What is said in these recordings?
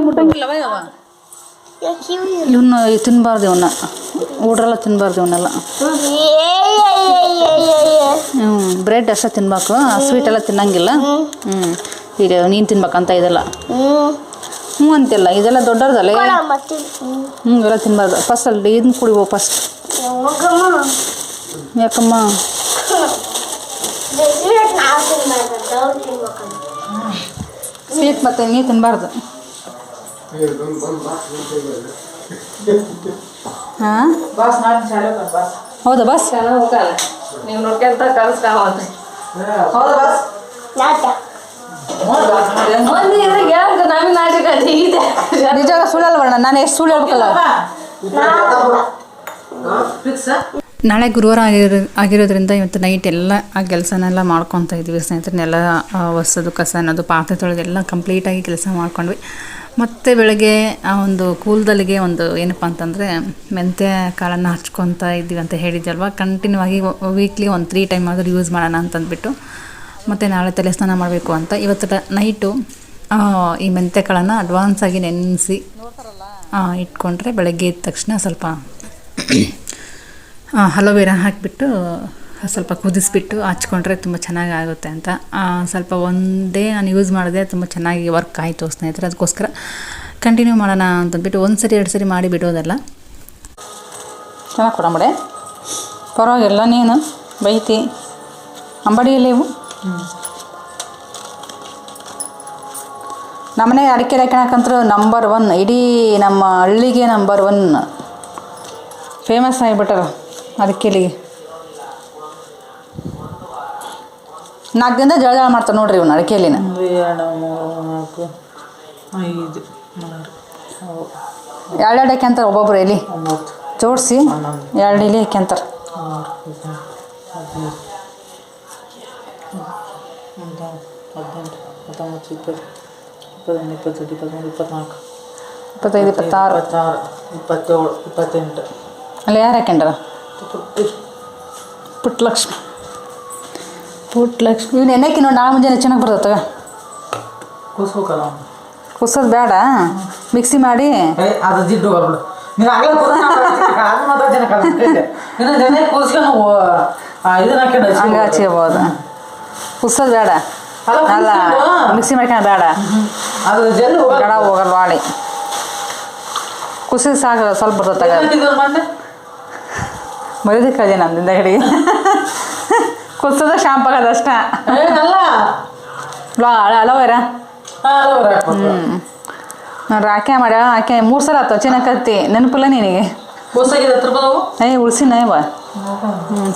ಮುಟ್ಟಂಗಿಲ್ಲವ ಯಾವ ಇವನ್ನ ತಿನ್ನಬಾರ್ದು ಇವನ್ನ ಊಡ್ರೆಲ್ಲ ತಿನ್ನಬಾರ್ದು ಇವನ್ನೆಲ್ಲ ಬ್ರೆಡ್ ಅಷ್ಟೇ ತಿನ್ಬೇಕು ಸ್ವೀಟ್ ಎಲ್ಲ ತಿನ್ನಂಗಿಲ್ಲ ಈಗ ನೀನು ತಿನ್ಬೇಕಂತ ಇದೆಲ್ಲ ಅಂತಿಲ್ಲ ಇದೆಲ್ಲ ದೊಡ್ಡದಲ್ಲ ಇವೆಲ್ಲ ತಿನ್ನಬಾರ್ದು ಫಸ್ಟ್ ಅಲ್ಲಿ ಇದನ್ನ ಕುಡಿಬೋ ಫಸ್ಟ್ ಯಾಕಮ್ಮ ಸ್ವೀಟ್ ಮತ್ತೆ ನೀರು ತಿನ್ನಬಾರ್ದು ಹಾಂ ಹೌದಾ ಬಸ್ ನೀವು ನೋಡ್ಕೊಂತ ಕಲಿಸ್ತಾವಂತ ಹೌದಾ ಬಸ್ ನಿಜ ಸುಳ್ಳಲ್ಲ ಬರೋಣ ನಾನು ಎಷ್ಟು ಸುಳ್ಳು ಹೇಳ್ಬೇಕಲ್ಲ ನಾಳೆ ಗುರುವಾರ ಆಗಿರೋದ್ರಿಂದ ಇವತ್ತು ನೈಟ್ ಎಲ್ಲ ಆ ಕೆಲಸನೆಲ್ಲ ಮಾಡ್ಕೊತಾ ಇದ್ವಿ ಸ್ನೇಹಿತರನ್ನೆಲ್ಲ ಒರೆಸೋದು ಕಸ ಅನ್ನೋದು ಪಾತ್ರೆ ತೊಳೆದೆಲ್ಲ ಕಂಪ್ಲೀಟಾಗಿ ಕೆಲಸ ಮಾಡ್ಕೊಂಡ್ವಿ ಮತ್ತು ಬೆಳಗ್ಗೆ ಆ ಒಂದು ಕೂಲ್ದಲ್ಲಿಗೆ ಒಂದು ಏನಪ್ಪ ಅಂತಂದರೆ ಮೆಂತ್ಯ ಕಾಳನ್ನು ಹಚ್ಕೊತಾ ಇದ್ವಿ ಅಂತ ಹೇಳಿದ್ವಲ್ವ ಕಂಟಿನ್ಯೂ ಆಗಿ ವೀಕ್ಲಿ ಒಂದು 3 ಟೈಮ್ ಆದರೂ ಯೂಸ್ ಮಾಡೋಣ ಅಂತಂದ್ಬಿಟ್ಟು ಮತ್ತು ನಾಳೆ ತಲೆ ಸ್ನಾನ ಮಾಡಬೇಕು ಅಂತ ಇವತ್ತು ನೈಟು ಈ ಮೆಂತ್ಯ ಕಾಳನ್ನು ಅಡ್ವಾನ್ಸಾಗಿ ನೆನೆಸಿ ಇಟ್ಕೊಂಡ್ರೆ ಬೆಳಗ್ಗೆ ಎದ್ದ ತಕ್ಷಣ ಸ್ವಲ್ಪ ಅಲೋವೆರಾ ಹಾಕಿಬಿಟ್ಟು ಸ್ವಲ್ಪ ಕುದಿಸ್ಬಿಟ್ಟು ಹಚ್ಕೊಂಡ್ರೆ ತುಂಬ ಚೆನ್ನಾಗಿ ಆಗುತ್ತೆ ಅಂತ ಸ್ವಲ್ಪ ಒಂದೇ ನಾನು ಯೂಸ್ ಮಾಡಿದೆ ತುಂಬ ಚೆನ್ನಾಗಿ ವರ್ಕ್ ಆಯಿತು ಸ್ನೇಹಿತರೆ ಅದಕ್ಕೋಸ್ಕರ ಕಂಟಿನ್ಯೂ ಮಾಡೋಣ ಅಂತಂದ್ಬಿಟ್ಟು 1 ಸರಿ 2 ಸರಿ ಮಾಡಿ ಬಿಡೋದಲ್ಲ ಚೆನ್ನಾಗಿ ಕೊಡಂಬಡೆ ಪರವಾಗಿಲ್ಲ ನೀನು ಬೈತಿ ಅಂಬಡಿಯಲ್ಲಿ ಇವು ನಮ್ಮನೆ ಅಡಿಕೆ ಹಾಕೋಣಕ್ಕಂತೂ ನಂಬರ್ 1 ಇಡೀ ನಮ್ಮ ಹಳ್ಳಿಗೆ ನಂಬರ್ 1 ಫೇಮಸ್ ಆಗಿಬಿಟ್ಟಾರ ಅಡಿಕೆಲಿಗೆ 4 ದಿನದ ಜಳ ಮಾಡ್ತಾರೆ ನೋಡ್ರಿ ಇವ್ನು ಅಡಿಕೆಲಿನ 2 ಹಾಕ್ಯಂತಾರೆ ಒಬ್ಬೊಬ್ರು ಎಲ್ಲಿ ಜೋಡಿಸಿ 2 ಎಲೆ ಹಾಕ್ಯಂತಾರೆ ಇಪ್ಪತ್ತೈದು 26 27 28 ಅಲ್ಲಿ ಯಾರು ಹಾಕ್ಯಂಡ್ರ ಪುಟ್ಟಲಕ್ಷ್ಮಿ ಇವ್ನು ಎಣ್ಣೆಕಿ ನೋಡಿ ನಾಳೆ ಮುಂಜಾನೆ ಚೆನ್ನಾಗಿ ಬರ್ತವೆ ಕೂಸ್ಬೇಕಲ್ಲ ಕುಸೋದು ಬೇಡ ಮಿಕ್ಸಿ ಮಾಡಿ ಅದು ಜಿಡ್ಡು ಬರ್ಬಿಡು ನೀನು ಹಂಗೆ ಹಚ್ಕೋಬೋದು ಕುಸೋದು ಬೇಡ ಅಲ್ಲ ಮಿಕ್ಸಿ ಮಾಡ್ಕೊಂಡು ಬೇಡ ಅದು ಜಲ್ದಿ ಗಡ ಹೋಗಲ್ಲ ವಾಳಿ ಕುಸಿದು ಸಾಕು ಸ್ವಲ್ಪ ಬರ್ತದೆ ಮರಿದಿ ಕಳ್ದೆ ನಮ್ದಿಂದ ಕಡೆಗೆ ಕುಸದ ಶಾಂಪ್ ಆಗೋದು ಅಷ್ಟ ಅಲೋವೆರಾ ನಾನು ಆಕೆ ಮಾಡ್ಯ ಆಕೆ 3 ಸಲ ಆಯ್ತು ಚೆನ್ನಾಗತ್ತಿ ನೆನಪಿಲ್ಲ ನಿನಗೆ ಉಳ್ಸಿನ ಇವ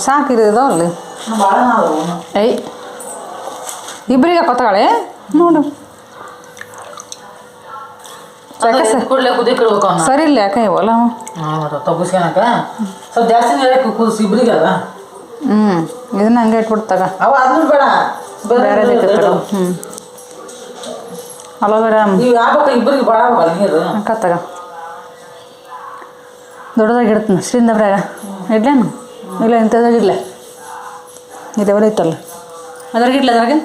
ಸಾಕಿರೋದು ಅಲ್ಲಿ ಇಬ್ಬರಿಗೆ ಕೊತ್ತಗಾಳೆ ನೋಡು ಸರಿ ಇಲ್ಲ ಯಾಕೆ ಇವಲ್ಲ ತಗೋಸ್ಕೊಳಕ ಸ್ವಲ್ಪ ಜಾಸ್ತಿ ಕೂದಿಸಿ ಇಬ್ರಿಗಲ್ಲ ಇದನ್ನ ಹಂಗೆ ಇಟ್ಬಿಡ್ತಾಗ ಅವ ಅದನ್ನ ಬೇಡ ಬೇರೆ ಅಲೋವೆರಾ ಇಬ್ಬರಿಗೆ ಬಾಳ ನೀರು ಕತ್ತಾಗ ದೊಡ್ಡದಾಗಿ ಇಡ್ತೀನಿ ಶ್ರೀಂದ ಬ್ರಾಗ ಇಡ್ಲೇನು ಇಲ್ಲ ಇಂಥದ್ದಾಗಿಡ್ಲೆ ಇದೆವಲ್ಲ ಇತ್ತಲ್ಲ ಅದ್ರಾಗಿಡ್ಲೆ ಅದ್ರಾಗೆ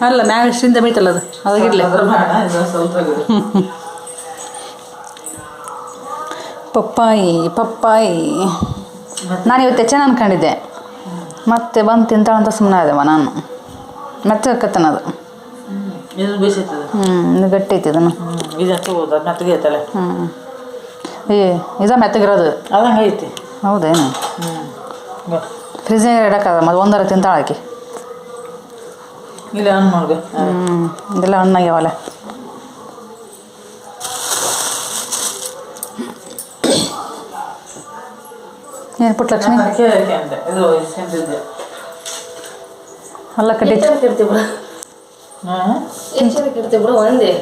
ಅಲ್ಲ ಮ್ಯಾಗ ಶ್ರೀಂದ ಬೈತಲ್ಲ ಅದು ಅದಾಗಿಡ್ಲೆ ಪಪ್ಪಾಯಿ ನಾನು ಇವತ್ತು ಹೆಚ್ಚನ ಅನ್ಕೊಂಡಿದ್ದೆ ಮತ್ತೆ ಬಂದು ತಿಂತಾಳಂತ ಸುಮ್ಮನೆ ಆದೆವ ನಾನು ಮತ್ತೆ ಹಾಕತ್ತನ ಅದು ಇದು ಗಟ್ಟಿ ಐತಿ ಇದನ್ನು ಇದ ಮೆತ್ತಗಿರೋದು ಅದಂಗೆ ಐತಿ ಹೌದೇನು ಫ್ರಿಜ್ನಾಗ ಇಡೋಕ್ಕದ ಮತ್ತು 1 ತಿಂತಾಳಾಕಿ ಇಲ್ಲ ಹಣ್ಣು ನೋಡ್ಗೆ ಇದೆಲ್ಲ ಹಣ್ಣಾಗ್ಯಾವಲ್ಲ ಏನು ಪುಟ್ಟಲಕ್ಷ್ಮಿ ಅಲ್ಲ ಕಡ್ಡಿ ಒಂದೇ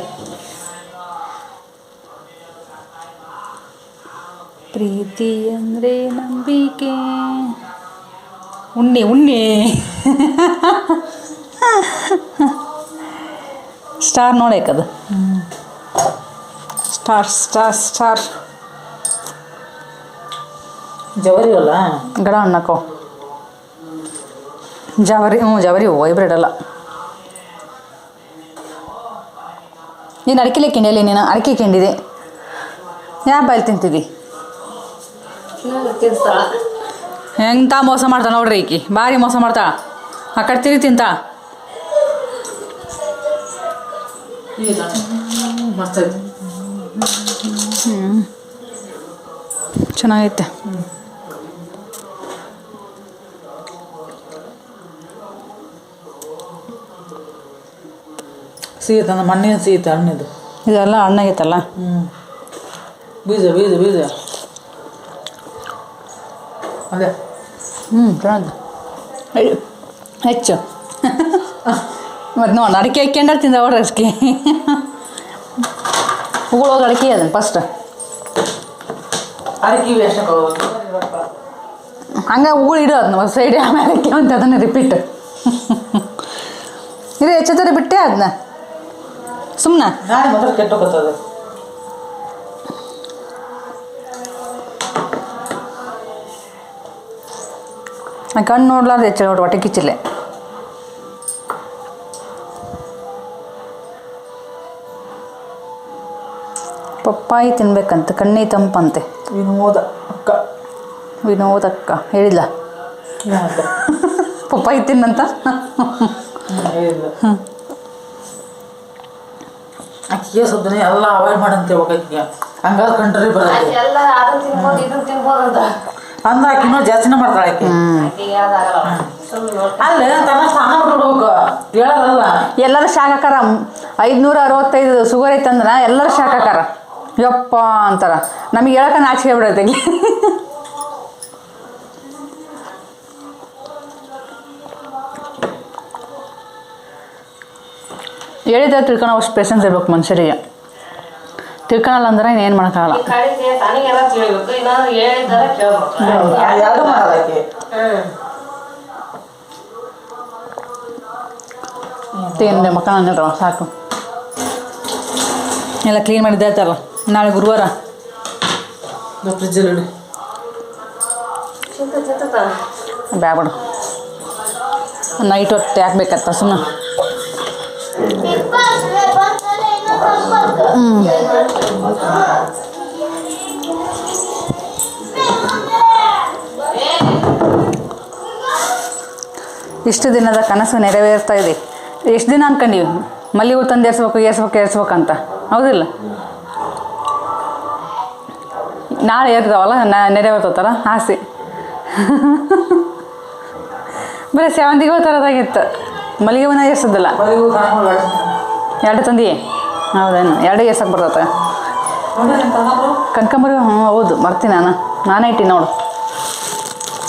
ಪ್ರೀತಿ ಅಂದರೆ ನಂಬಿಕೆ ಉಣ್ಣಿ ಸ್ಟಾರ್ ನೋಡೇಕದು ಸ್ಟಾರ್ ಜವರಿ ಅಲ್ಲ ಗಡ ಹಣ್ಣಕ್ಕೋ ಜವರಿ ಜವರಿ ಹೂವು ಹೈಬ್ರಿಡ್ ಅಲ್ಲ ನೀನು ಅಡಿಕೆಲೆ ಕಿಂಡಿಯಲ್ಲಿ ನೀನು ಅಡಿಕೆ ಕಿಂಡಿದೆ ಯಾವ ಬಾಯಲ್ಲಿ ತಿಂತಿದ್ದಿ ಹೆಂಗೆ ಮೋಸ ಮಾಡ್ತಾಳೆ ನೋಡ್ರಿ ಈಕಿ ಭಾರಿ ಮೋಸ ಮಾಡ್ತಾಳ ಆ ಕಡೆ ತಿರುಗಿ ತಿಂತ ಮಸ್ತ್ ಐತಿ. ಚೆನ್ನಾಗೈತೆ ಸಿಹಿತ ನಮ್ಮ ಮಣ್ಣಿನ ಸಿಹಿತ ಹಣ್ಣಿದು. ಇದೆಲ್ಲ ಹಣ್ಣಾಗೈತಲ್ಲ ಬೀಜ ಬೀಜ ಬೀಜ ಅದೇ ಚೆನ್ನಾಗಿ ಹೆಚ್ಚು ಮತ್ತು ನೋಡಿ ಅಡಿಕೆ ಹಾಕ್ಯಂಡ ತಿಂದ ನೋಡ್ರಿ ಅಷ್ಟಕ್ಕೆ ಉಗುಳೋಗಿ ಅಡಿಕೆ ಅದನ್ನು ಫಸ್ಟ್ ಅದಕ್ಕೆ ಇವು ಎಷ್ಟು ಹಂಗೆ ಉಗುಳು ಇಡು ಅದನ್ನ ಒಂದು ಸೈಡ್ ಆಮೇಲೆ ಅಡಿಕೆ ಅಂತ ಅದನ್ನು ರಿಪೀಟ್ ಇದು ಹೆಚ್ಚುತ್ತಾರೆ ಬಿಟ್ಟೆ ಅದನ್ನ ಸುಮ್ಮನೆ ನಾಳೆ ಮಾತ್ರ ಕೆಟ್ಟೋಗತ್ತದ. ಕಣ್ಣು ನೋಡ್ಲಾರ್ದು ಹೆಚ್ಚು ನೋಡಿ ಹೊಟ್ಟೆ ಕಿಚ್ಚಿಲ್ಲ ಪಪ್ಪಾಯಿ ತಿನ್ಬೇಕಂತ ಕಣ್ಣಿ ತಂಪಂತೆ ವಿನೋದ ಅಕ್ಕ ವಿನೋದಕ್ಕ ಹೇಳಿಲ್ಲ ಪಪ್ಪಾಯಿ ತಿನ್ನಂತ ಹೇಳಿಲ್ಲ. ಅಕ್ಕಿಗೆ ಸದ್ಯನೇ ಎಲ್ಲ ಅವಾಯ್ಡ್ ಮಾಡಂತ ಅಕ್ಕಿಗೆ ಹಂಗಾದ್ರೆ ಕಂಟ್ರಿ ಬರುತ್ತೆ ಅಂದ್ರೆ ಆಕಿನೂ ಜಾಸ್ತಿನೇ ಮಾಡ್ತಾಳೆ ಆಕಿ. ಅಲ್ಲೇ ತನ್ನ ಸ್ಥಾನ ಬಿಡ್ಬೇಕು ಹೇಳೋದಲ್ಲ. ಎಲ್ಲರೂ ಶಾಕ್ ಹಾಕಾರ 565 ಶುಗರ್ ಐತಂದ್ರೆ ಎಲ್ಲರೂ ಶಾಕ್ ಹಾಕಾರ ಯಪ್ಪ ಅಂತಾರ. ನಮಗೆ ಹೇಳಕ್ಕೆ ನಾಚಿಕೆ ಬಿಡತ್ತೆ ಹೇಳಿದ್ರೆ ತಿಳ್ಕೊಳೋ ಅಷ್ಟು ಪೇಷನ್ಸ್ ಇರ್ಬೇಕು ಮನುಷ್ಯರಿಗೆ. ತಿಳ್ಕೊಳಲ್ಲ ಅಂದ್ರೆ ಇನ್ನೇನು ಮಾಡೋಕ್ಕಾಗಲ್ಲ. ಯಾರು ಮಾಡಲ್ಲ ಆಕಿ. ತಿಂದೆ ಮಕ್ಕಳ ಅಂದಿರವ ಸಾಕು. ಎಲ್ಲ ಕ್ಲೀನ್ ಮಾಡಿದ್ದೆ ಆಯ್ತಲ್ಲ. ನಾಳೆ ಗುರುವಾರ ಫ್ರಿಜ್ಜಲ್ಲಿ ಬ್ಯಾಬಿಡು ನೈಟ್ ಹೊತ್ತು ಹಾಕ್ಬೇಕತ್ತ ಸುಮ್ಮನೆ. ಇಷ್ಟು ದಿನದ ಕನಸು ನೆರವೇರ್ತಾ ಇದೆ. ಎಷ್ಟು ದಿನ ಅನ್ಕೊಂಡಿವಿ ಮಲ್ಲಿಗೆ ಹೂ ತಂದು ಏರ್ಸ್ಬೇಕಂತ ಹೌದಿಲ್ಲ. ನಾಳೆ ಏರ್ತಾವಲ್ಲ ನೆರವೇರ್ತಲ್ಲ ಆಸೆ. ಬರೀ ಸೇವಂತಿಗೆ ಹೂ ಥರದಾಗಿತ್ತು, ಮಲ್ಲಿಗೆ ಹೂನ ಏರ್ಸೋದಿಲ್ಲ. 2 ತಂದಿ ಹೌದೇನು 2 ಏರ್ಸಕ್ಕೆ ಬರ್ತದೆ. ಕನಕಾಂಬರಿ ಹೌದು ಬರ್ತೀನಿ ನಾನೇ ಇಟ್ಟಿ ನೋಡು.